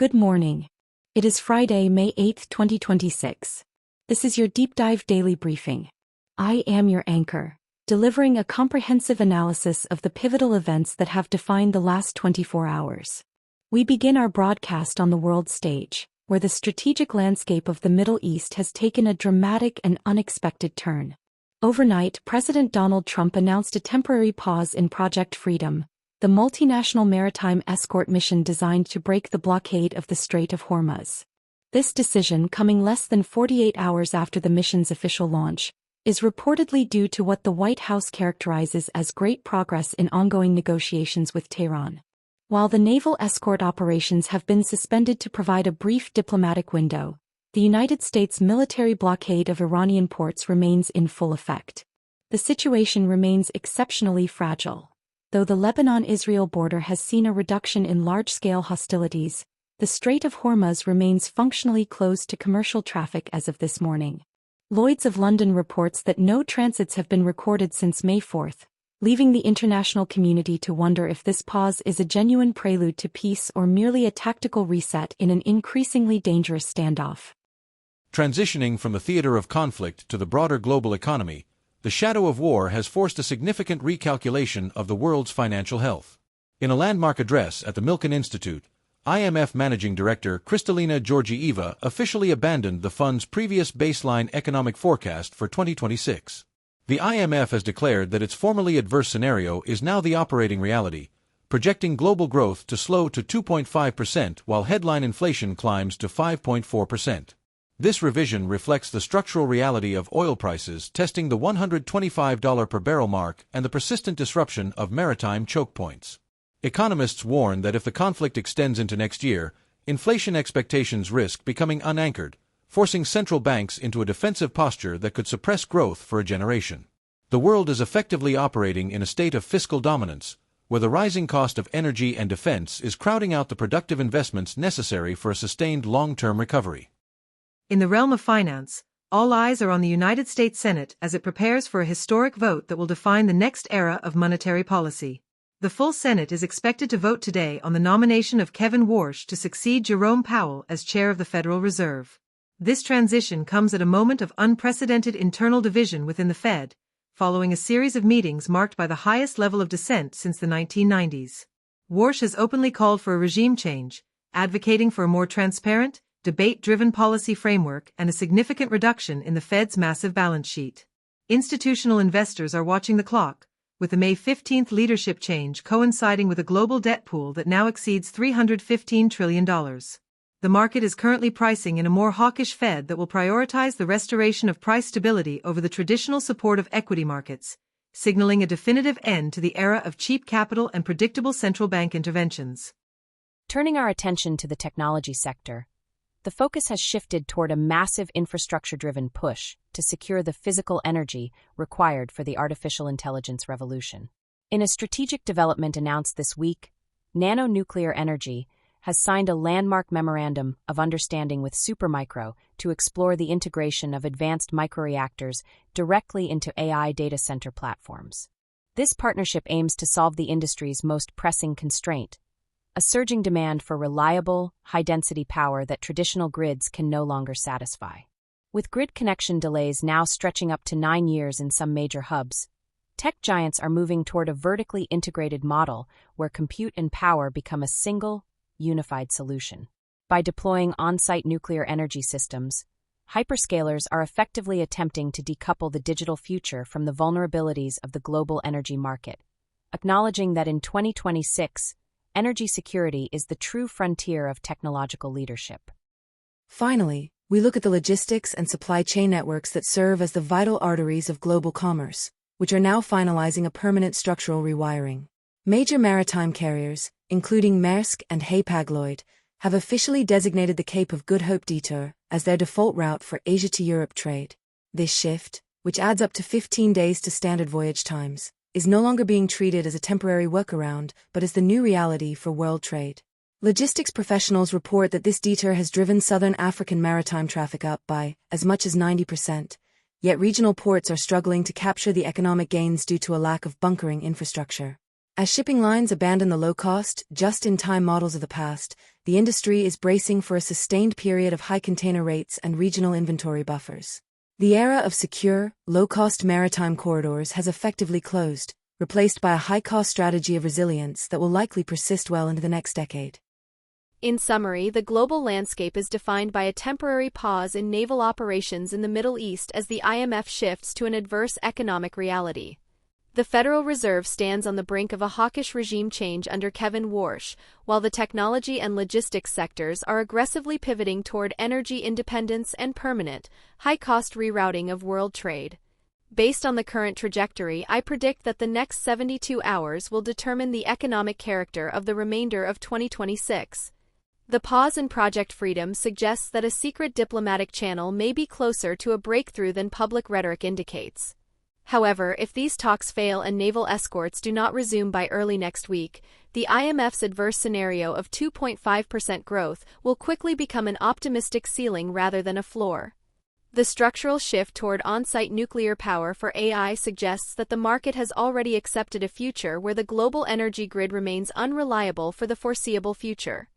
Good morning. It is Friday, May 8, 2026. This is your deep dive daily briefing. I am your anchor, delivering a comprehensive analysis of the pivotal events that have defined the last 24 hours. We begin our broadcast on the world stage, where the strategic landscape of the Middle East has taken a dramatic and unexpected turn. Overnight, President Donald Trump announced a temporary pause in Project Freedom, the multinational maritime escort mission designed to break the blockade of the Strait of Hormuz. This decision, coming less than 48 hours after the mission's official launch, is reportedly due to what the White House characterizes as great progress in ongoing negotiations with Tehran. While the naval escort operations have been suspended to provide a brief diplomatic window, the United States military blockade of Iranian ports remains in full effect. The situation remains exceptionally fragile. Though the Lebanon-Israel border has seen a reduction in large-scale hostilities, the Strait of Hormuz remains functionally closed to commercial traffic as of this morning. Lloyd's of London reports that no transits have been recorded since May 4, leaving the international community to wonder if this pause is a genuine prelude to peace or merely a tactical reset in an increasingly dangerous standoff. Transitioning from the theater of conflict to the broader global economy, the shadow of war has forced a significant recalculation of the world's financial health. In a landmark address at the Milken Institute, IMF Managing Director Kristalina Georgieva officially abandoned the fund's previous baseline economic forecast for 2026. The IMF has declared that its formerly adverse scenario is now the operating reality, projecting global growth to slow to 2.5% while headline inflation climbs to 5.4%. This revision reflects the structural reality of oil prices testing the $125 per barrel mark and the persistent disruption of maritime choke points. Economists warn that if the conflict extends into next year, inflation expectations risk becoming unanchored, forcing central banks into a defensive posture that could suppress growth for a generation. The world is effectively operating in a state of fiscal dominance, where the rising cost of energy and defense is crowding out the productive investments necessary for a sustained long-term recovery. In the realm of finance, all eyes are on the United States Senate as it prepares for a historic vote that will define the next era of monetary policy. The full Senate is expected to vote today on the nomination of Kevin Warsh to succeed Jerome Powell as chair of the Federal Reserve. This transition comes at a moment of unprecedented internal division within the Fed, following a series of meetings marked by the highest level of dissent since the 1990s. Warsh has openly called for a regime change, advocating for a more transparent, debate-driven policy framework and a significant reduction in the Fed's massive balance sheet. Institutional investors are watching the clock, with the May 15 leadership change coinciding with a global debt pool that now exceeds $315 trillion. The market is currently pricing in a more hawkish Fed that will prioritize the restoration of price stability over the traditional support of equity markets, signaling a definitive end to the era of cheap capital and predictable central bank interventions. Turning our attention to the technology sector, the focus has shifted toward a massive infrastructure-driven push to secure the physical energy required for the artificial intelligence revolution. In a strategic development announced this week, Nano Nuclear Energy has signed a landmark memorandum of understanding with Supermicro to explore the integration of advanced microreactors directly into AI data center platforms. This partnership aims to solve the industry's most pressing constraint: a surging demand for reliable, high-density power that traditional grids can no longer satisfy. With grid connection delays now stretching up to 9 years in some major hubs, tech giants are moving toward a vertically integrated model where compute and power become a single, unified solution. By deploying on-site nuclear energy systems, hyperscalers are effectively attempting to decouple the digital future from the vulnerabilities of the global energy market, acknowledging that in 2026, energy security is the true frontier of technological leadership. Finally, we look at the logistics and supply chain networks that serve as the vital arteries of global commerce, which are now finalizing a permanent structural rewiring. Major maritime carriers, including Maersk and Hapag-Lloyd, have officially designated the Cape of Good Hope detour as their default route for Asia to Europe trade. This shift, which adds up to 15 days to standard voyage times, is no longer being treated as a temporary workaround, but as the new reality for world trade. Logistics professionals report that this detour has driven southern African maritime traffic up by as much as 90%, yet regional ports are struggling to capture the economic gains due to a lack of bunkering infrastructure. As shipping lines abandon the low-cost, just-in-time models of the past, the industry is bracing for a sustained period of high container rates and regional inventory buffers. The era of secure, low-cost maritime corridors has effectively closed, replaced by a high-cost strategy of resilience that will likely persist well into the next decade. In summary, the global landscape is defined by a temporary pause in naval operations in the Middle East as the IMF shifts to an adverse economic reality. The Federal Reserve stands on the brink of a hawkish regime change under Kevin Warsh, while the technology and logistics sectors are aggressively pivoting toward energy independence and permanent, high-cost rerouting of world trade. Based on the current trajectory, I predict that the next 72 hours will determine the economic character of the remainder of 2026. The pause in Project Freedom suggests that a secret diplomatic channel may be closer to a breakthrough than public rhetoric indicates. However, if these talks fail and naval escorts do not resume by early next week, the IMF's adverse scenario of 2.5% growth will quickly become an optimistic ceiling rather than a floor. The structural shift toward on-site nuclear power for AI suggests that the market has already accepted a future where the global energy grid remains unreliable for the foreseeable future.